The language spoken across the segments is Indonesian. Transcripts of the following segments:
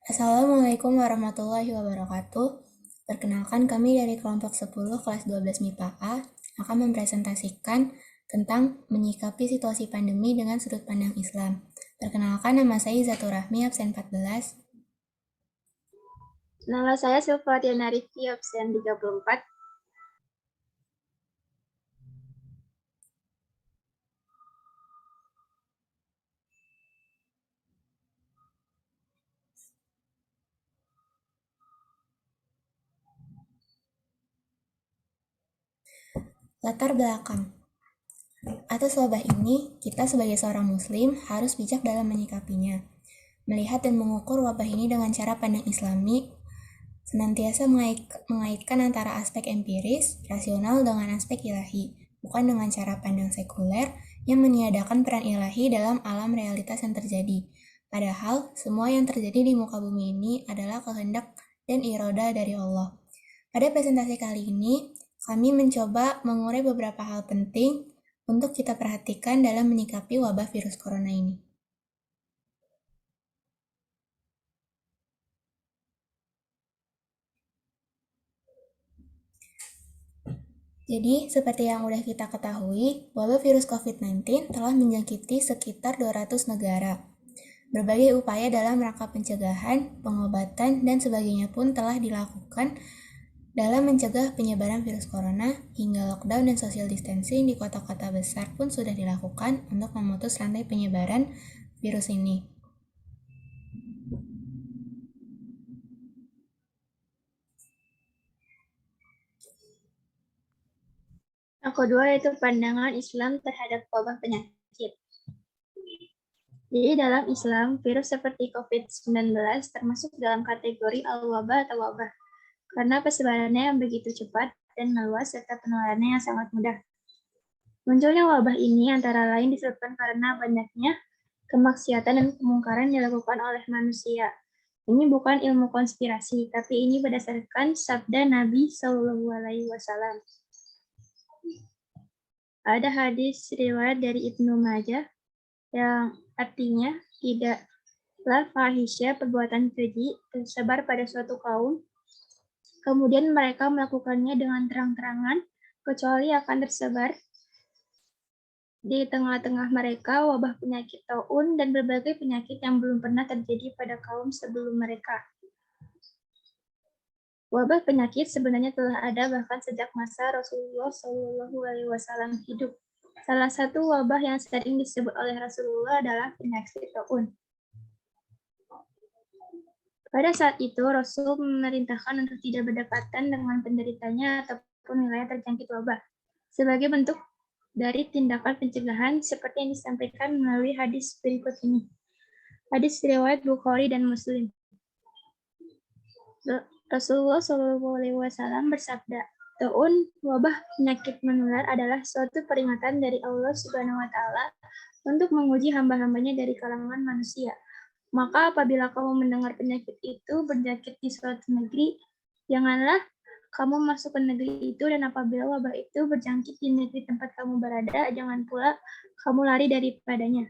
Assalamualaikum warahmatullahi wabarakatuh. Perkenalkan kami dari kelompok 10 kelas 12 MIPA A akan mempresentasikan tentang menyikapi situasi pandemi dengan sudut pandang Islam. Perkenalkan, nama saya Zatur Rahmi, absen 14. Nama saya Silvadiana Rifki, absen 34. Latar belakang. Atas wabah ini, kita sebagai seorang muslim harus bijak dalam menyikapinya. Melihat dan mengukur wabah ini dengan cara pandang Islami, senantiasa mengaitkan antara aspek empiris, rasional dengan aspek ilahi, bukan dengan cara pandang sekuler yang meniadakan peran ilahi dalam alam realitas yang terjadi. Padahal, semua yang terjadi di muka bumi ini adalah kehendak dan iroda dari Allah. Pada presentasi kali ini, kami mencoba mengurai beberapa hal penting untuk kita perhatikan dalam menyikapi wabah virus corona ini. Jadi, seperti yang udah kita ketahui, wabah virus COVID-19 telah menjangkiti sekitar 200 negara. Berbagai upaya dalam rangka pencegahan, pengobatan, dan sebagainya pun telah dilakukan dalam mencegah penyebaran virus corona, hingga lockdown dan social distancing di kota-kota besar pun sudah dilakukan untuk memutus rantai penyebaran virus ini. Yang kedua yaitu pandangan Islam terhadap wabah penyakit. Jadi dalam Islam, virus seperti COVID-19 termasuk dalam kategori al-wabah atau wabah, karena persebarannya yang begitu cepat dan meluas serta penularannya yang sangat mudah. Munculnya wabah ini antara lain disebabkan karena banyaknya kemaksiatan dan kemungkaran yang dilakukan oleh manusia. Ini bukan ilmu konspirasi, tapi ini berdasarkan sabda Nabi Shallallahu Alaihi Wasallam. Ada hadis riwayat dari Ibnu Majah yang artinya tidaklah fahisyah perbuatan keji tersebar pada suatu kaum, kemudian mereka melakukannya dengan terang-terangan, kecuali akan tersebar di tengah-tengah mereka wabah penyakit taun dan berbagai penyakit yang belum pernah terjadi pada kaum sebelum mereka. Wabah penyakit sebenarnya telah ada bahkan sejak masa Rasulullah SAW hidup. Salah satu wabah yang sering disebut oleh Rasulullah adalah penyakit taun. Pada saat itu, Rasul memerintahkan untuk tidak berdekatan dengan penderitanya ataupun wilayah terjangkit wabah. Sebagai bentuk dari tindakan pencegahan seperti yang disampaikan melalui hadis berikut ini. Hadis riwayat Bukhari dan Muslim. Rasulullah SAW bersabda, taun wabah penyakit menular adalah suatu peringatan dari Allah Subhanahu wa Ta'ala untuk menguji hamba-hambanya dari kalangan manusia. Maka apabila kamu mendengar penyakit itu berjangkit di suatu negeri, janganlah kamu masuk ke negeri itu, dan apabila wabah itu berjangkit di negeri tempat kamu berada, jangan pula kamu lari daripadanya.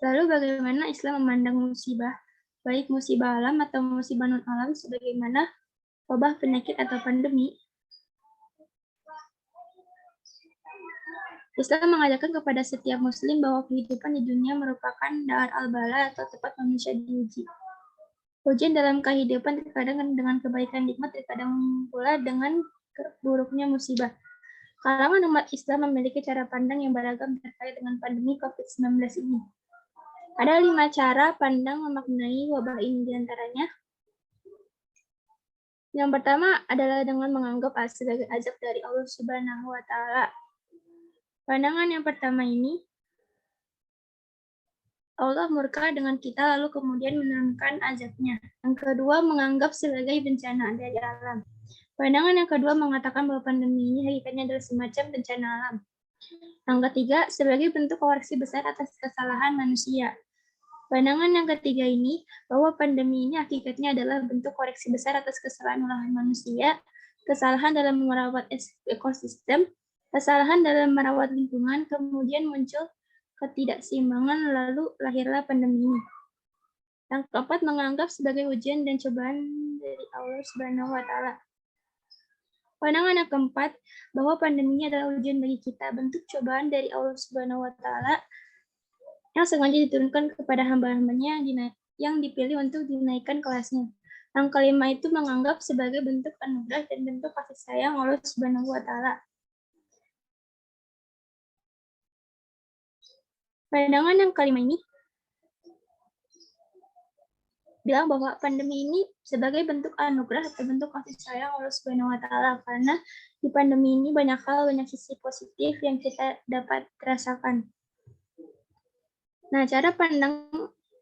Lalu bagaimana Islam memandang musibah, baik musibah alam atau musibah non-alam sebagaimana wabah penyakit atau pandemi? Islam mengajarkan kepada setiap muslim bahwa kehidupan di dunia merupakan dar al-bala atau tempat manusia diuji. Ujian dalam kehidupan terkadang dengan kebaikan nikmat, terkadang pula dengan buruknya musibah. Kalangan umat Islam memiliki cara pandang yang beragam terkait dengan pandemi COVID-19 ini. Ada 5 cara pandang memaknai wabah ini, diantaranya. Yang pertama adalah dengan menganggap sebagai azab dari Allah Subhanahu wa Ta'ala. Pandangan yang pertama ini, Allah murka dengan kita lalu kemudian menurunkan azabnya. Yang kedua, menganggap sebagai bencana dari alam. Pandangan yang kedua mengatakan bahwa pandemi ini hakikatnya adalah semacam bencana alam. Yang ketiga, sebagai bentuk koreksi besar atas kesalahan manusia. Pandangan yang ketiga ini, bahwa pandemi ini hakikatnya adalah bentuk koreksi besar atas kesalahan manusia, kesalahan dalam merawat ekosistem, kesalahan dalam merawat lingkungan, kemudian muncul ketidakseimbangan, lalu lahirlah pandemi ini. Yang keempat, menganggap sebagai ujian dan cobaan dari Allah Subhanahu wa Ta'ala. Pandangan yang keempat, bahwa pandemi ini adalah ujian bagi kita, bentuk cobaan dari Allah Subhanahu wa Ta'ala yang sengaja diturunkan kepada hamba-hambanya yang dipilih untuk dinaikkan kelasnya. Yang kelima itu menganggap sebagai bentuk anugerah dan bentuk kasih sayang Allah Subhanahu wa Ta'ala. Pandangan yang kelima ini bilang bahwa pandemi ini sebagai bentuk anugerah atau bentuk kasih sayang Allah Subhanahu wa Ta'ala, karena di pandemi ini banyak hal, banyak sisi positif yang kita dapat rasakan. Nah, cara pandang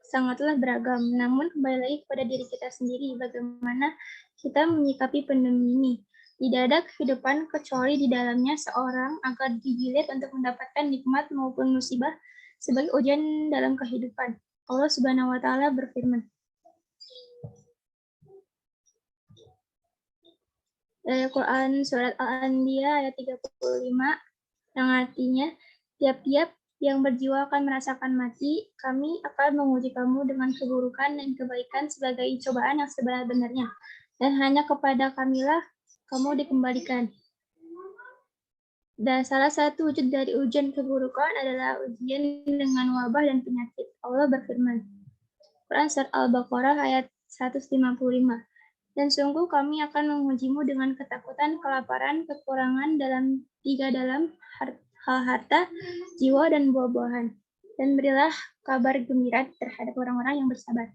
sangatlah beragam, namun kembali lagi kepada diri kita sendiri, bagaimana kita menyikapi pandemi ini. Tidak ada kehidupan kecuali di dalamnya seorang agar digiliat untuk mendapatkan nikmat maupun musibah sebagai ujian dalam kehidupan. Allah Subhanahu wa Ta'ala berfirman dari Quran surat Al-Anbiya ayat 35 yang artinya, tiap-tiap yang berjiwa akan merasakan mati, kami akan menguji kamu dengan keburukan dan kebaikan sebagai cobaan yang sebenar-benarnya, dan hanya kepada kamilah kamu dikembalikan. Dan salah satu wujud dari ujian keburukan adalah ujian dengan wabah dan penyakit. Allah berfirman, Quran surat Al-Baqarah ayat 155. Dan sungguh kami akan mengujimu dengan ketakutan, kelaparan, kekurangan dalam hal harta, jiwa, dan buah-buahan. Dan berilah kabar gembira terhadap orang-orang yang bersabar.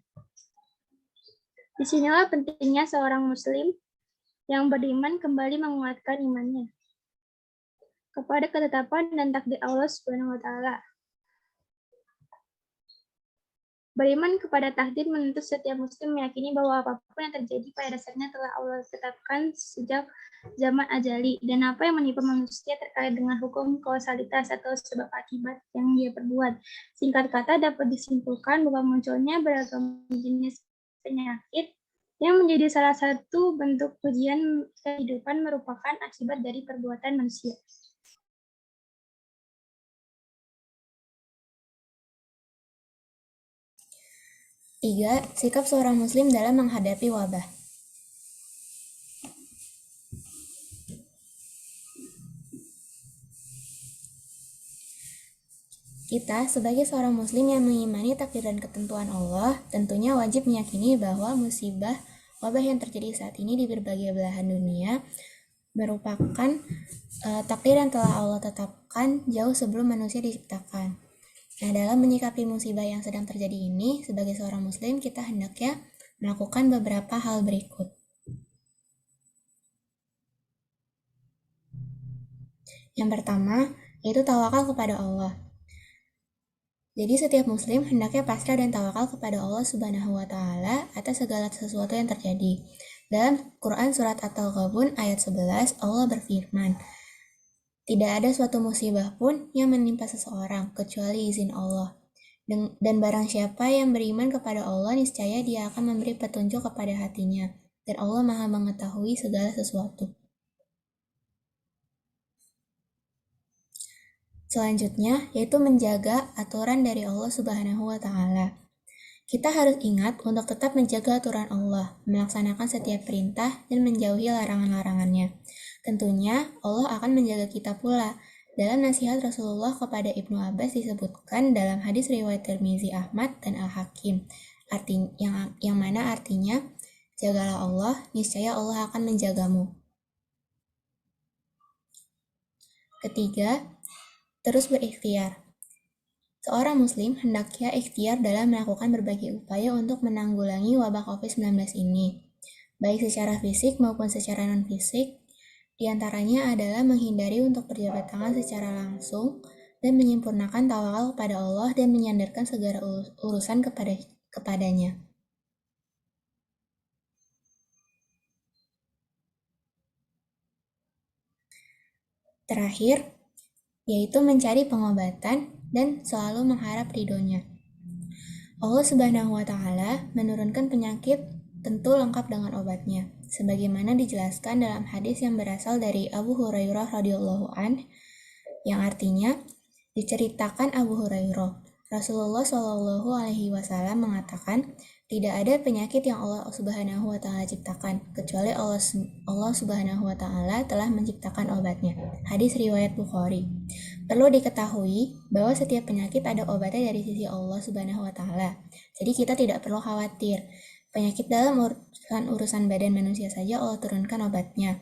Disinilah pentingnya seorang muslim yang beriman kembali menguatkan imannya kepada ketetapan dan takdir Allah Subhanahu wa Ta'ala. Beriman kepada takdir menuntut setiap muslim meyakini bahwa apapun yang terjadi pada dasarnya telah Allah tetapkan sejak zaman ajali, dan apa yang menimpa manusia terkait dengan hukum kausalitas atau sebab akibat yang dia perbuat. Singkat kata, dapat disimpulkan bahwa munculnya beragam jenis penyakit yang menjadi salah satu bentuk ujian kehidupan merupakan akibat dari perbuatan manusia. Tiga, sikap seorang muslim dalam menghadapi wabah. Kita sebagai seorang muslim yang mengimani takdir dan ketentuan Allah, tentunya wajib meyakini bahwa musibah wabah yang terjadi saat ini di berbagai belahan dunia merupakan takdir yang telah Allah tetapkan jauh sebelum manusia diciptakan. Nah, dalam menyikapi musibah yang sedang terjadi ini, sebagai seorang muslim, kita hendaknya melakukan beberapa hal berikut. Yang pertama, yaitu tawakal kepada Allah. Jadi setiap muslim hendaknya pasrah dan tawakal kepada Allah Subhanahu wa Ta'ala atas segala sesuatu yang terjadi. Dalam Quran surat At-Taghabun ayat 11, Allah berfirman, tidak ada suatu musibah pun yang menimpa seseorang kecuali izin Allah. Dan barang siapa yang beriman kepada Allah, niscaya dia akan memberi petunjuk kepada hatinya. Dan Allah Maha mengetahui segala sesuatu. Selanjutnya, yaitu menjaga aturan dari Allah Subhanahu wa Ta'ala. Kita harus ingat untuk tetap menjaga aturan Allah, melaksanakan setiap perintah, dan menjauhi larangan-larangannya. Tentunya, Allah akan menjaga kita pula. Dalam nasihat Rasulullah kepada Ibnu Abbas disebutkan dalam hadis riwayat Tirmizi, Ahmad, dan Al-Hakim, yang mana artinya, jagalah Allah, niscaya Allah akan menjagamu. Ketiga, terus berikhtiar. Seorang muslim hendaknya ikhtiar dalam melakukan berbagai upaya untuk menanggulangi wabah COVID-19 ini, baik secara fisik maupun secara non-fisik. Di antaranya adalah menghindari untuk berjabat tangan secara langsung dan menyempurnakan tawakal kepada Allah dan menyandarkan segala urusan kepadanya. Terakhir, yaitu mencari pengobatan dan selalu mengharap ridhonya. Allah Subhanahu wa Ta'ala menurunkan penyakit tentu lengkap dengan obatnya, sebagaimana dijelaskan dalam hadis yang berasal dari Abu Hurairah radhiyallahu anhu, yang artinya, Diceritakan Abu Hurairah, Rasulullah Shallallahu Alaihi Wasallam mengatakan, tidak ada penyakit yang Allah Subhanahu Wa Taala ciptakan kecuali Allah Subhanahu Wa Taala telah menciptakan obatnya. Hadis riwayat Bukhari. Perlu diketahui bahwa setiap penyakit ada obatnya dari sisi Allah Subhanahu Wa Taala. Jadi kita tidak perlu khawatir. Penyakit dalam urusan badan manusia saja Allah turunkan obatnya.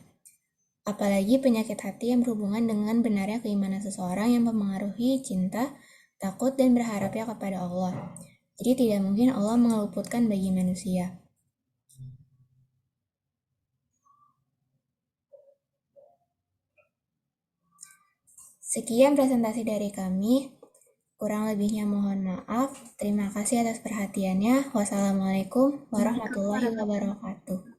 Apalagi penyakit hati yang berhubungan dengan benarnya keimanan seseorang yang mempengaruhi cinta, takut, dan berharapnya kepada Allah. Jadi tidak mungkin Allah mengeluputkan bagi manusia. Sekian presentasi dari kami. Kurang lebihnya mohon maaf. Terima kasih atas perhatiannya. Wassalamualaikum warahmatullahi wabarakatuh.